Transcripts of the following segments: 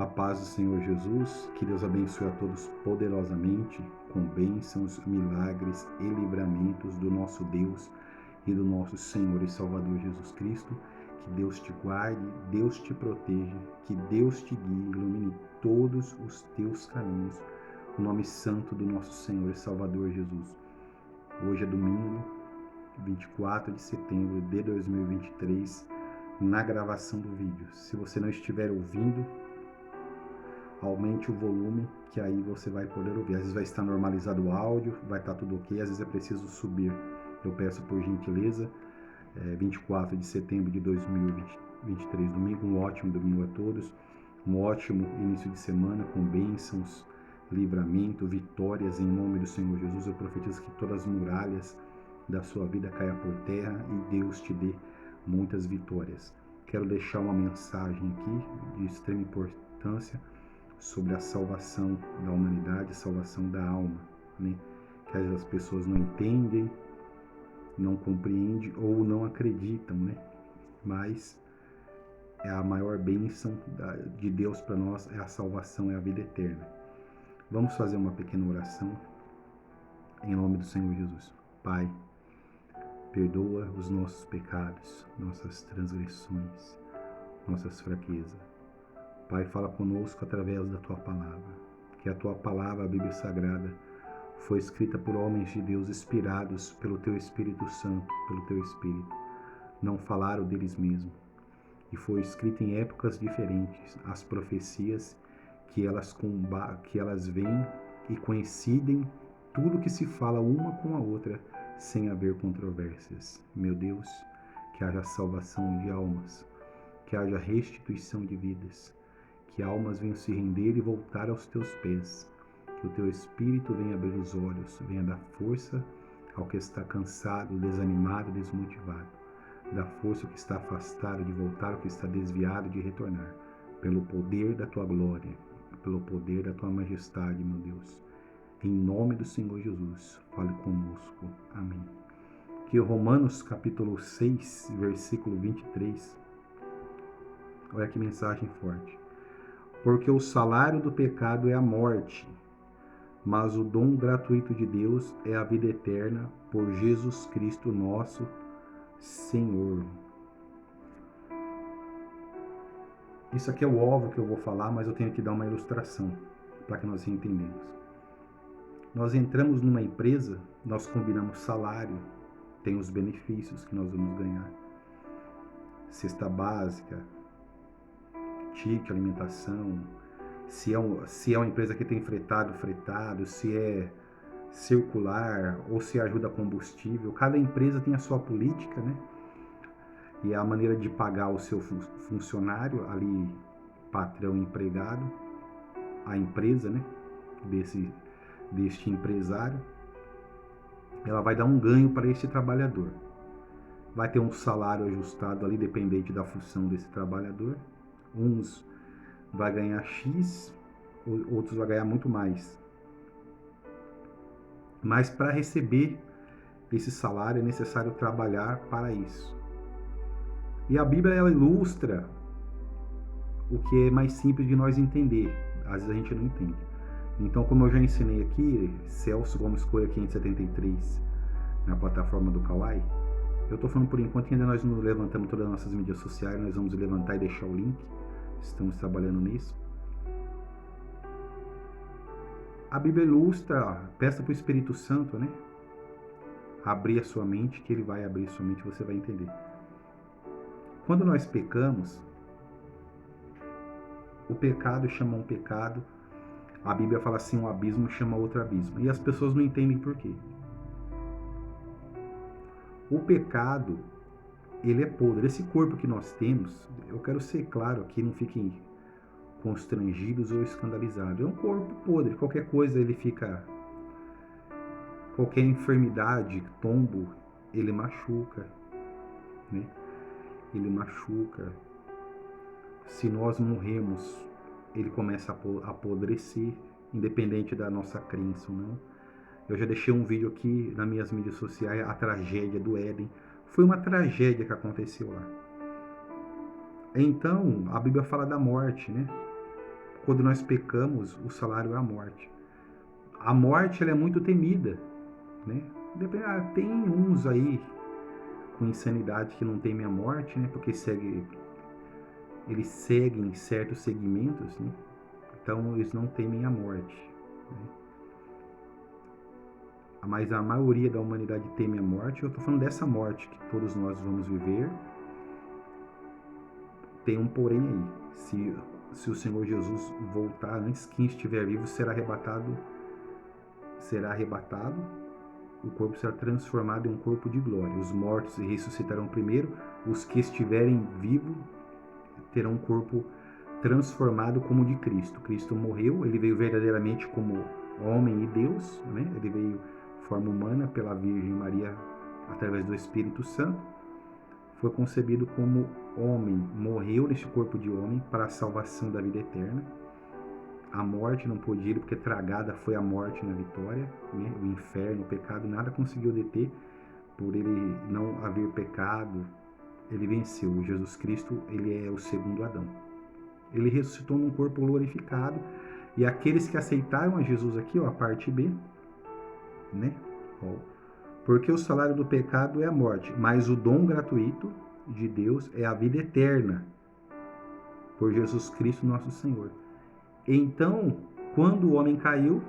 A paz do Senhor Jesus, que Deus abençoe a todos poderosamente, com bênçãos, milagres e livramentos do nosso Deus e do nosso Senhor e Salvador Jesus Cristo. Que Deus te guarde, Deus te proteja, que Deus te guie, ilumine todos os teus caminhos. O nome santo do nosso Senhor e Salvador Jesus. Hoje é domingo, 24 de setembro de 2023, na gravação do vídeo. Se você não estiver ouvindo, aumente o volume, que aí você vai poder ouvir. Às vezes vai estar normalizado o áudio, vai estar tudo ok, às vezes é preciso subir. Eu peço por gentileza. 24 de setembro de 2023, domingo, um ótimo domingo a todos, um ótimo início de semana com bênçãos, livramento, vitórias em nome do Senhor Jesus. Eu profetizo que todas as muralhas da sua vida caiam por terra e Deus te dê muitas vitórias. Quero deixar uma mensagem aqui de extrema importância sobre a salvação da humanidade, a salvação da alma, né? Que às vezes as pessoas não entendem, não compreendem ou não acreditam, né? Mas é a maior bênção de Deus para nós, é a salvação, é a vida eterna. Vamos fazer uma pequena oração em nome do Senhor Jesus. Pai, perdoa os nossos pecados, nossas transgressões, nossas fraquezas. Pai, fala conosco através da Tua Palavra, que a Tua Palavra, a Bíblia Sagrada, foi escrita por homens de Deus inspirados pelo Teu Espírito Santo, pelo Teu Espírito. Não falaram deles mesmos. E foi escrita em épocas diferentes, as profecias que elas veem e coincidem tudo que se fala uma com a outra, sem haver controvérsias. Meu Deus, que haja salvação de almas, que haja restituição de vidas, que almas venham se render e voltar aos teus pés, que o teu Espírito venha abrir os olhos, venha dar força ao que está cansado, desanimado, desmotivado, dá força ao que está afastado de voltar, ao que está desviado de retornar, pelo poder da tua glória, pelo poder da tua majestade, meu Deus. Em nome do Senhor Jesus, fale conosco. Amém. Que Romanos capítulo 6, versículo 23, olha que mensagem forte. Porque o salário do pecado é a morte, mas o dom gratuito de Deus é a vida eterna por Jesus Cristo nosso Senhor. Isso aqui é o óbvio que eu vou falar, mas eu tenho que dar uma ilustração para que nós entendamos. Nós entramos numa empresa, nós combinamos salário, tem os benefícios que nós vamos ganhar. Cesta básica, ticket, alimentação, se é uma empresa que tem fretado, se é circular ou se ajuda combustível. Cada empresa tem a sua política, né? E a maneira de pagar o seu funcionário, ali, patrão empregado, a empresa, né? Deste empresário, ela vai dar um ganho para este trabalhador. Vai ter um salário ajustado ali, dependente da função desse trabalhador. Uns vai ganhar X, outros vai ganhar muito mais. Mas para receber esse salário é necessário trabalhar para isso. E a Bíblia, ela ilustra o que é mais simples de nós entender. Às vezes a gente não entende. Então, como eu já ensinei aqui, Celso Gomes Coelho 573, na plataforma do Kawai, eu estou falando por enquanto que ainda nós não levantamos todas as nossas mídias sociais, nós vamos levantar e deixar o link. Estamos trabalhando nisso. A Bíblia ilustra, peça para o Espírito Santo, né? Abrir a sua mente, que ele vai abrir a sua mente, você vai entender. Quando nós pecamos, o pecado chama um pecado, a Bíblia fala assim, um abismo chama outro abismo. E as pessoas não entendem por quê. O pecado, ele é podre. Esse corpo que nós temos, eu quero ser claro aqui, não fiquem constrangidos ou escandalizados. É um corpo podre, qualquer coisa ele fica... Qualquer enfermidade, tombo, ele machuca, né? Ele machuca. Se nós morremos, ele começa a apodrecer, independente da nossa crença ou não. Eu já deixei um vídeo aqui nas minhas mídias sociais, a tragédia do Éden. Foi uma tragédia que aconteceu lá. Então, a Bíblia fala da morte, né? quando nós pecamos, o salário é a morte. A morte, ela é muito temida, né? Tem uns aí com insanidade que não temem a morte, né? Porque eles seguem certos segmentos, né? Então eles não temem a morte, né? Mas a maioria da humanidade teme a morte. Eu estou falando dessa morte que todos nós vamos viver. Tem um porém aí. Se o Senhor Jesus voltar antes, quem estiver vivo será arrebatado. O corpo será transformado em um corpo de glória. Os mortos ressuscitarão primeiro. Os que estiverem vivos terão um corpo transformado como o de Cristo. Cristo morreu, ele veio verdadeiramente como homem e Deus, né? Ele veio em forma humana pela Virgem Maria através do Espírito Santo. Foi concebido como homem, morreu neste corpo de homem para a salvação da vida eterna. A morte não pôde ir, porque tragada foi a morte na vitória, né? O inferno, o pecado, nada conseguiu deter. Por ele não haver pecado, ele venceu. Jesus Cristo, ele é o segundo Adão. Ele ressuscitou num corpo glorificado. E aqueles que aceitaram a Jesus aqui, ó, a parte B, né? Ó, porque o salário do pecado é a morte, mas o dom gratuito de Deus é a vida eterna, por Jesus Cristo nosso Senhor. Então, quando o homem caiu,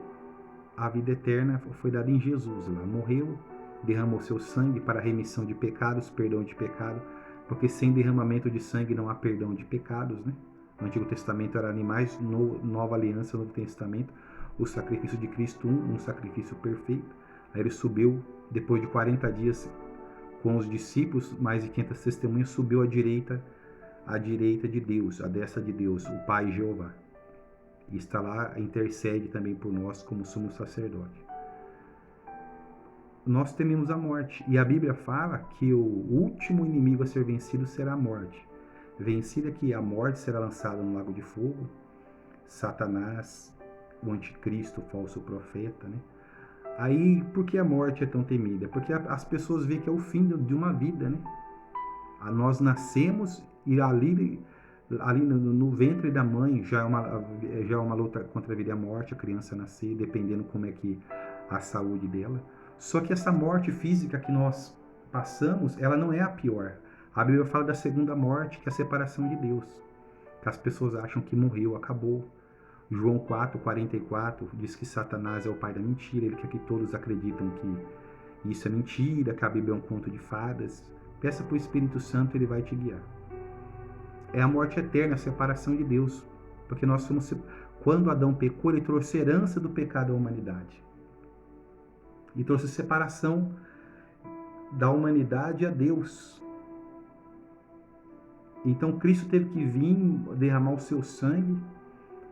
a vida eterna foi dada em Jesus. Lá morreu, derramou seu sangue para a remissão de pecados, perdão de pecado, porque sem derramamento de sangue não há perdão de pecados, né? No Antigo Testamento eram animais, Nova Aliança, Novo Testamento, o sacrifício de Cristo, um sacrifício perfeito. Aí ele subiu, depois de 40 dias com os discípulos, mais de 500 testemunhas, subiu à direita de Deus, à destra de Deus, o Pai Jeová. E está lá, intercede também por nós como sumo sacerdote. Nós tememos a morte, e a Bíblia fala que o último inimigo a ser vencido será a morte. Vencida que a morte será lançada no lago de fogo, Satanás, o anticristo, o falso profeta, né? Aí, por que a morte é tão temida? Porque as pessoas veem que é o fim de uma vida, né? Nós nascemos e ali no ventre da mãe já é uma luta contra a vida e a morte, a criança nascer, dependendo como é que a saúde dela. Só que essa morte física que nós passamos, ela não é a pior. A Bíblia fala da segunda morte, que é a separação de Deus. Que as pessoas acham que morreu, acabou. João 4:44 diz que Satanás é o pai da mentira. Ele quer que todos acreditam que isso é mentira, que a Bíblia é um conto de fadas. Peça para o Espírito Santo, ele vai te guiar. É a morte eterna, a separação de Deus. Porque nós somos... Quando Adão pecou, ele trouxe herança do pecado à humanidade. E trouxe separação da humanidade a Deus. Então Cristo teve que vir derramar o seu sangue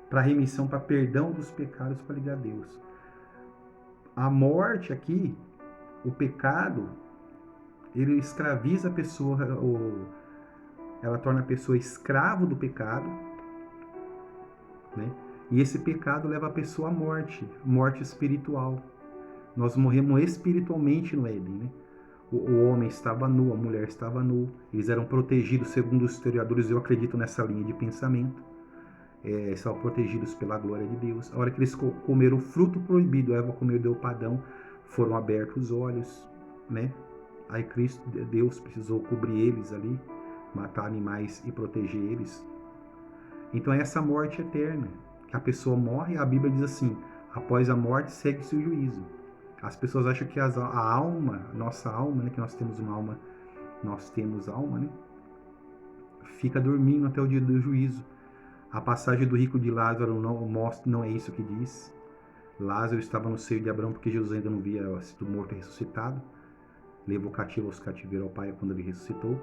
para remissão, para perdão dos pecados, para ligar a Deus. A morte aqui, o pecado, ele escraviza a pessoa, ela torna a pessoa escravo do pecado, né? E esse pecado leva a pessoa à morte, morte espiritual. Nós morremos espiritualmente no Éden, né? O homem estava nu, a mulher estava nu, eles eram protegidos, segundo os historiadores, eu acredito nessa linha de pensamento, estavam protegidos pela glória de Deus. A hora que eles comeram o fruto proibido, Eva comeu, deu padrão, foram abertos os olhos, né? Aí Cristo, Deus precisou cobrir eles ali, matar animais e proteger eles. Então é essa morte eterna, que a pessoa morre, a Bíblia diz assim, após a morte segue-se o juízo. As pessoas acham que a alma, nossa alma, né, que nós temos uma alma, nós temos alma, né, fica dormindo até o dia do juízo. A passagem do rico de Lázaro não é isso que diz. Lázaro estava no seio de Abraão porque Jesus ainda não havia sido morto e ressuscitado. Levou cativo aos cativeiros ao Pai quando ele ressuscitou.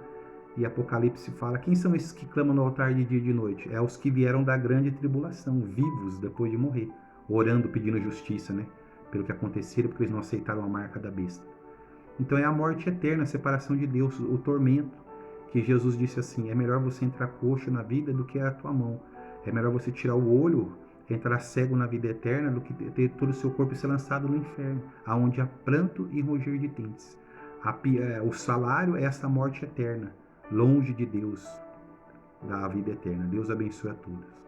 E Apocalipse fala, quem são esses que clamam no altar de dia e de noite? É os que vieram da grande tribulação, vivos depois de morrer, orando, pedindo justiça, né? Pelo que aconteceram, porque eles não aceitaram a marca da besta. Então é a morte eterna, a separação de Deus, o tormento, que Jesus disse assim, é melhor você entrar coxo na vida do que a tua mão. É melhor você tirar o olho, entrar cego na vida eterna, do que ter todo o seu corpo ser lançado no inferno, aonde há pranto e ranger de dentes. O salário é essa morte eterna, longe de Deus, da vida eterna. Deus abençoe a todos.